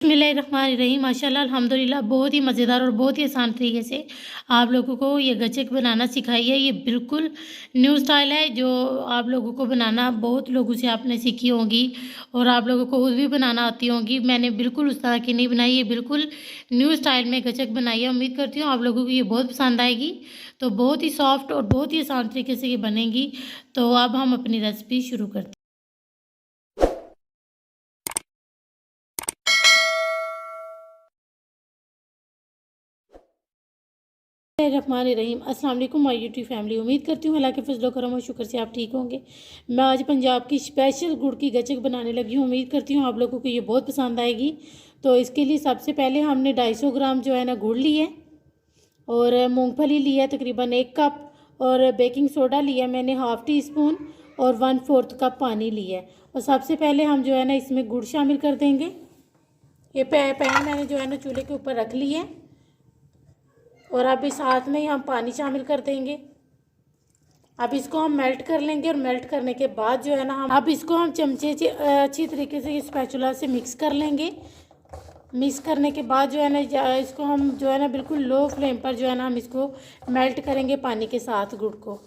बिस्मिल्लाहिर्रहमानिर्रहीम। माशाल्लाह अल्हम्दुलिल्लाह बहुत ही मज़ेदार और बहुत ही आसान तरीके से आप लोगों को ये गचक बनाना सिखाई है। ये बिल्कुल न्यू स्टाइल है जो आप लोगों को बनाना बहुत लोगों से आपने सीखी होंगी और आप लोगों को खुद भी बनाना आती होंगी। मैंने बिल्कुल उस तरह की नहीं बनाई, ये बिल्कुल न्यू स्टाइल में गचक बनाई है। उम्मीद करती हूँ आप लोगों को ये बहुत पसंद आएगी। तो बहुत ही सॉफ्ट और बहुत ही आसान तरीके से ये बनेगी। तो अब हम अपनी रेसिपी शुरू करते हैं। रहीम अस्सलाम वालेकुम माय यूट्यूब फैमिली। उम्मीद करती हूँ अल्लाह के फजल करम और शुक्र से आप ठीक होंगे। मैं आज पंजाब की स्पेशल गुड़ की गचक बनाने लगी हूँ। उम्मीद करती हूँ आप लोगों को ये बहुत पसंद आएगी। तो इसके लिए सबसे पहले हमने 250 ग्राम जो है ना गुड़ ली है और मूंगफली ली है तकरीबन 1 कप और बेकिंग सोडा लिया मैंने हाफ़ टी स्पून और 1/4 कप पानी लिया है। और सबसे पहले हम जो है ना इसमें गुड़ शामिल कर देंगे। ये पैन मैंने जो है ना चूल्हे के ऊपर रख ली है और अब इस साथ में ही हम पानी शामिल कर देंगे। अब इसको हम मेल्ट कर लेंगे और मेल्ट करने के बाद जो है ना हम अब इसको हम चमचे से अच्छी तरीके से स्पैचुला से मिक्स कर लेंगे। मिक्स करने के बाद जो है ना इसको हम जो है ना बिल्कुल लो फ्लेम पर जो है ना हम इसको मेल्ट करेंगे पानी के साथ गुड़ को।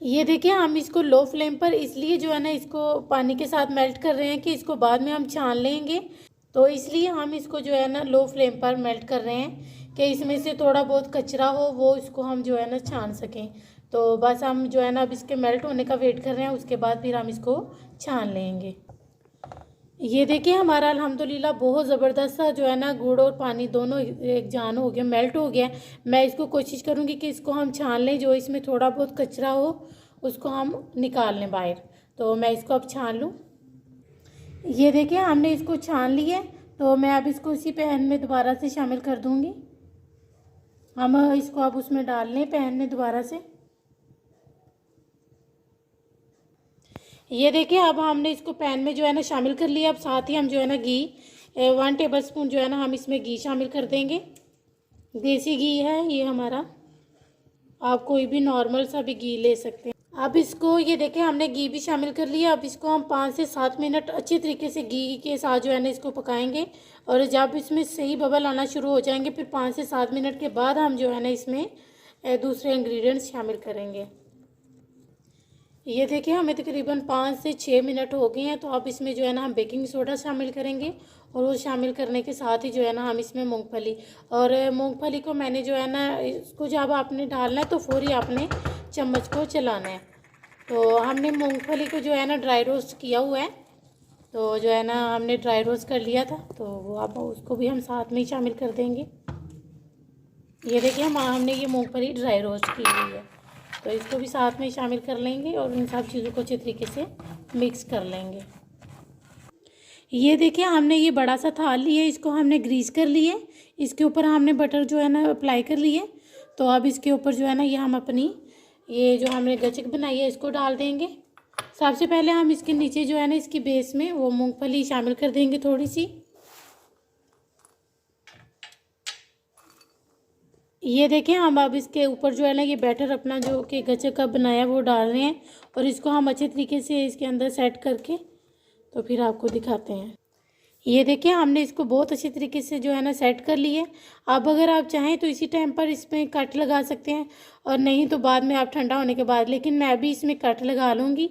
ये देखिए हम इसको लो फ्लेम पर इसलिए जो है ना इसको पानी के साथ मेल्ट कर रहे हैं कि इसको बाद में हम छान लेंगे। तो इसलिए हम इसको जो है ना लो फ्लेम पर मेल्ट कर रहे हैं कि इसमें से थोड़ा बहुत कचरा हो वो इसको हम जो है ना छान सकें। तो बस हम जो है ना अब इसके मेल्ट होने का वेट कर रहे हैं, उसके बाद फिर हम इसको छान लेंगे। ये देखिए हमारा अल्हम्दुलिल्लाह बहुत ज़बरदस्त सा जो है ना गुड़ और पानी दोनों एक जान हो गया, मेल्ट हो गया। मैं इसको कोशिश करूँगी कि इसको हम छान लें, जो इसमें थोड़ा बहुत कचरा हो उसको हम निकाल लें बाहर। तो मैं इसको अब छान लूँ। ये देखिए हमने इसको छान लिया है। तो मैं अब इसको इसी पैन में दोबारा से शामिल कर दूंगी। हम इसको अब उसमें डाल लें पैन में दोबारा से। ये देखिए अब हमने इसको पैन में जो है ना शामिल कर लिया। अब साथ ही हम जो है ना घी 1 टेबल स्पून जो है ना हम इसमें घी शामिल कर देंगे। देसी घी है ये हमारा, आप कोई भी नॉर्मल सा भी घी ले सकते हैं। अब इसको ये देखें हमने घी भी शामिल कर लिया। अब इसको हम 5 से 7 मिनट अच्छी तरीके से घी के साथ जो है ना इसको पकाएंगे। और जब इसमें सही बबल आना शुरू हो जाएंगे फिर 5 से 7 मिनट के बाद हम जो है ना इसमें दूसरे इंग्रेडिएंट्स शामिल करेंगे। ये देखिए हमें तकरीबन 5 से 6 मिनट हो गए हैं। तो अब इसमें जो है ना हम बेकिंग सोडा शामिल करेंगे और वो शामिल करने के साथ ही जो है ना हम इसमें मूंगफली और मूंगफली को मैंने जो है ना इसको जब आपने डालना है तो फौरी आपने चम्मच को चलाना है। तो हमने मूंगफली को जो है ना ड्राई रोस्ट किया हुआ है, तो जो है ना हमने ड्राई रोस्ट कर लिया था, तो वो अब उसको भी हम साथ में ही शामिल कर देंगे। ये देखिए हमने ये मूंगफली ड्राई रोस्ट की हुई है, तो इसको भी साथ में शामिल कर लेंगे और इन सब चीज़ों को अच्छे तरीके से मिक्स कर लेंगे। ये देखिए हमने ये बड़ा सा थाल लिया, इसको हमने ग्रीस कर लिए। इसके ऊपर हमने बटर जो है ना अप्लाई कर लिए। तो अब इसके ऊपर जो है ना ये हम अपनी ये जो हमने गचक बनाई है इसको डाल देंगे। सबसे पहले हम इसके नीचे जो है ना इसकी बेस में वो मूंगफली शामिल कर देंगे थोड़ी सी। ये देखें हम अब इसके ऊपर जो है ना ये बैटर अपना जो कि गचक का बनाया वो डाल रहे हैं और इसको हम अच्छे तरीके से इसके अंदर सेट करके तो फिर आपको दिखाते हैं। ये देखिए हमने इसको बहुत अच्छी तरीके से जो है ना सेट कर लिए। अब अगर आप चाहें तो इसी टाइम पर इसमें कट लगा सकते हैं और नहीं तो बाद में आप ठंडा होने के बाद, लेकिन मैं अभी इसमें कट लगा लूँगी।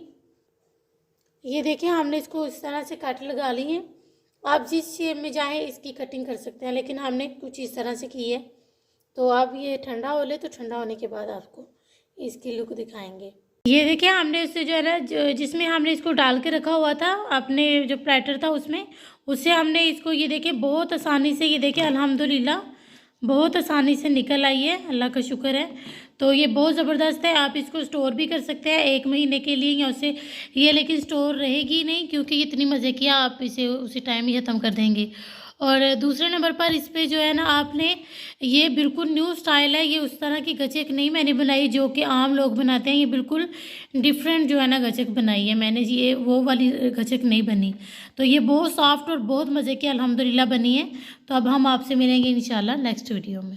ये देखिए हमने इसको इस तरह से कट लगा ली है। आप जिस शेप में चाहें इसकी कटिंग कर सकते हैं, लेकिन हमने कुछ इस तरह से की है। तो अब ये ठंडा हो ले तो ठंडा होने के बाद आपको इसकी लुक दिखाएंगे। ये देखिए हमने इससे जो है ना जिसमें हमने इसको डाल के रखा हुआ था अपने जो प्लेटर था उसमें, उससे हमने इसको ये देखिए बहुत आसानी से ये देखिए अल्हम्दुलिल्लाह बहुत आसानी से निकल आई है, अल्लाह का शुक्र है। तो ये बहुत ज़बरदस्त है। आप इसको स्टोर भी कर सकते हैं 1 महीने के लिए या उससे ये, लेकिन स्टोर रहेगी नहीं क्योंकि इतनी मज़े की आप इसे उसी टाइम ही ख़त्म कर देंगे। और दूसरे नंबर पर इस पे जो है ना आपने ये बिल्कुल न्यू स्टाइल है। ये उस तरह की गचक नहीं मैंने बनाई जो कि आम लोग बनाते हैं। ये बिल्कुल डिफरेंट जो है ना गचक बनाई है मैंने, ये वो वाली गचक नहीं बनी। तो ये बहुत सॉफ्ट और बहुत मज़े की अल्हम्दुलिल्लाह बनी है। तो अब हम आपसे मिलेंगे इंशाल्लाह नेक्स्ट वीडियो में।